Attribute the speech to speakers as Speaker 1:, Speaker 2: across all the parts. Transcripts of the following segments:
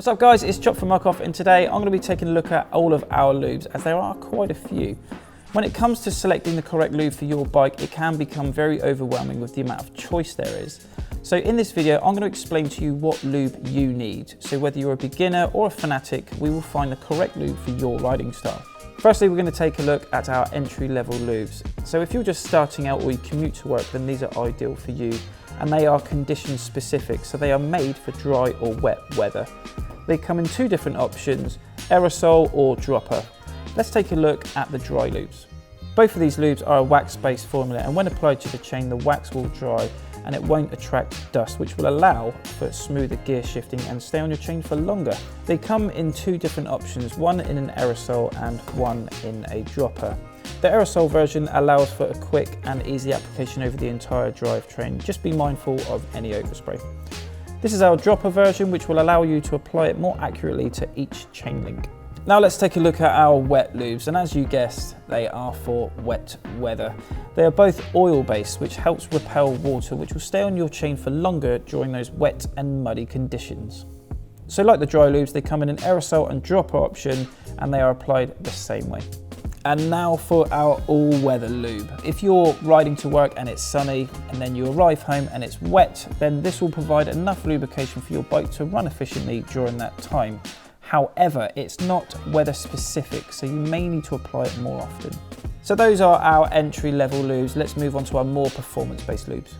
Speaker 1: What's up guys, it's Chop from Muc-Off, and today I'm going to be taking a look at all of our lubes, as there are quite a few. When it comes to selecting the correct lube for your bike, it can become very overwhelming with the amount of choice there is. So in this video, I'm going to explain to you what lube you need. So whether you're a beginner or a fanatic, we will find the correct lube for your riding style. Firstly, we're going to take a look at our entry-level lubes. So if you're just starting out or you commute to work, then these are ideal for you, and they are condition specific, so they are made for dry or wet weather. They come in two different options, aerosol or dropper. Let's take a look at the dry lubes. Both of these lubes are a wax-based formula, and when applied to the chain, the wax will dry and it won't attract dust, which will allow for smoother gear shifting and stay on your chain for longer. They come in two different options, one in an aerosol and one in a dropper. The aerosol version allows for a quick and easy application over the entire drivetrain. Just be mindful of any overspray. This is our dropper version, which will allow you to apply it more accurately to each chain link. Now let's take a look at our wet lubes, and as you guessed, they are for wet weather. They are both oil-based, which helps repel water, which will stay on your chain for longer during those wet and muddy conditions. So like the dry lubes, they come in an aerosol and dropper option, and they are applied the same way. And now for our all-weather lube. If you're riding to work and it's sunny and then you arrive home and it's wet, then this will provide enough lubrication for your bike to run efficiently during that time. However, it's not weather specific, so you may need to apply it more often. So those are our entry-level lubes. Let's move on to our more performance-based lubes.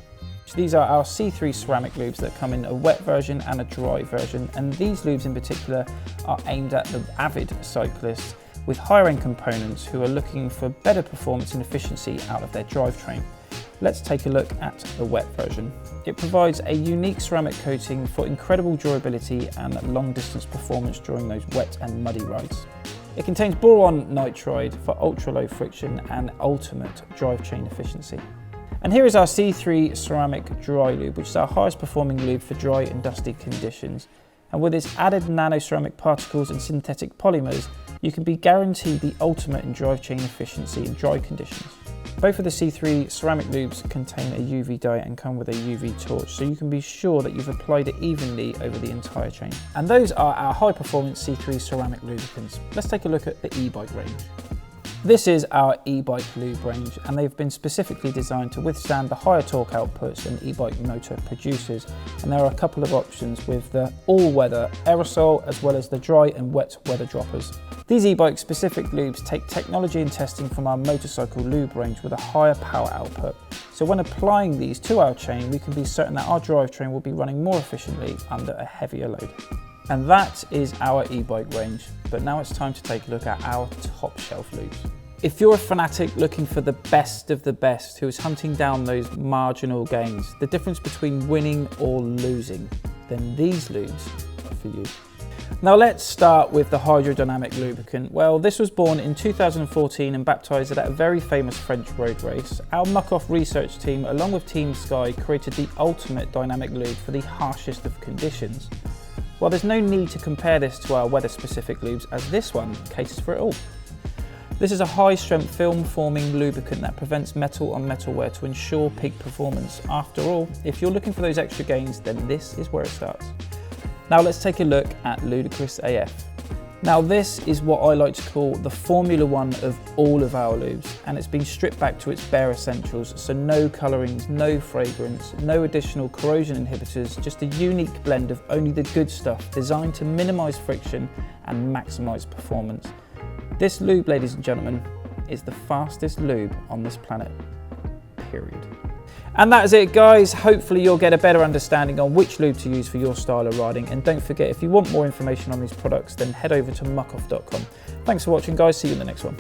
Speaker 1: So these are our C3 ceramic lubes that come in a wet version and a dry version, and these lubes in particular are aimed at the avid cyclists with higher end components who are looking for better performance and efficiency out of their drivetrain. Let's take a look at the wet version. It provides a unique ceramic coating for incredible durability and long distance performance during those wet and muddy rides. It contains boron nitride for ultra low friction and ultimate drivetrain efficiency. And here is our C3 ceramic dry lube, which is our highest performing lube for dry and dusty conditions. And with its added nano ceramic particles and synthetic polymers, you can be guaranteed the ultimate in drivetrain efficiency in dry conditions. Both of the C3 ceramic lubes contain a UV dye and come with a UV torch, so you can be sure that you've applied it evenly over the entire chain. And those are our high performance C3 ceramic lubricants. Let's take a look at the e-bike range. This is our e-bike lube range, and they've been specifically designed to withstand the higher torque outputs an e-bike motor produces. And there are a couple of options with the all-weather aerosol as well as the dry and wet weather droppers. These e-bike specific lubes take technology and testing from our motorcycle lube range with a higher power output. So when applying these to our chain, we can be certain that our drivetrain will be running more efficiently under a heavier load. And that is our e-bike range, but now it's time to take a look at our top shelf lubes. If you're a fanatic looking for the best of the best who is hunting down those marginal gains, the difference between winning or losing, then these lubes are for you. Now let's start with the hydrodynamic lubricant. Well, this was born in 2014 and baptized at a very famous French road race. Our Muc-Off research team, along with Team Sky, created the ultimate dynamic lube for the harshest of conditions. Well, there's no need to compare this to our weather-specific lubes, as this one caters for it all. This is a high-strength film-forming lubricant that prevents metal on metal wear to ensure peak performance. After all, if you're looking for those extra gains, then this is where it starts. Now let's take a look at Ludicrous AF. Now this is what I like to call the Formula One of all of our lubes, and it's been stripped back to its bare essentials, so no colourings, no fragrance, no additional corrosion inhibitors, just a unique blend of only the good stuff designed to minimise friction and maximise performance. This lube, ladies and gentlemen, is the fastest lube on this planet, period. And that is it guys, hopefully you'll get a better understanding on which lube to use for your style of riding, and don't forget, if you want more information on these products, then head over to muckoff.com. Thanks for watching guys, see you in the next one.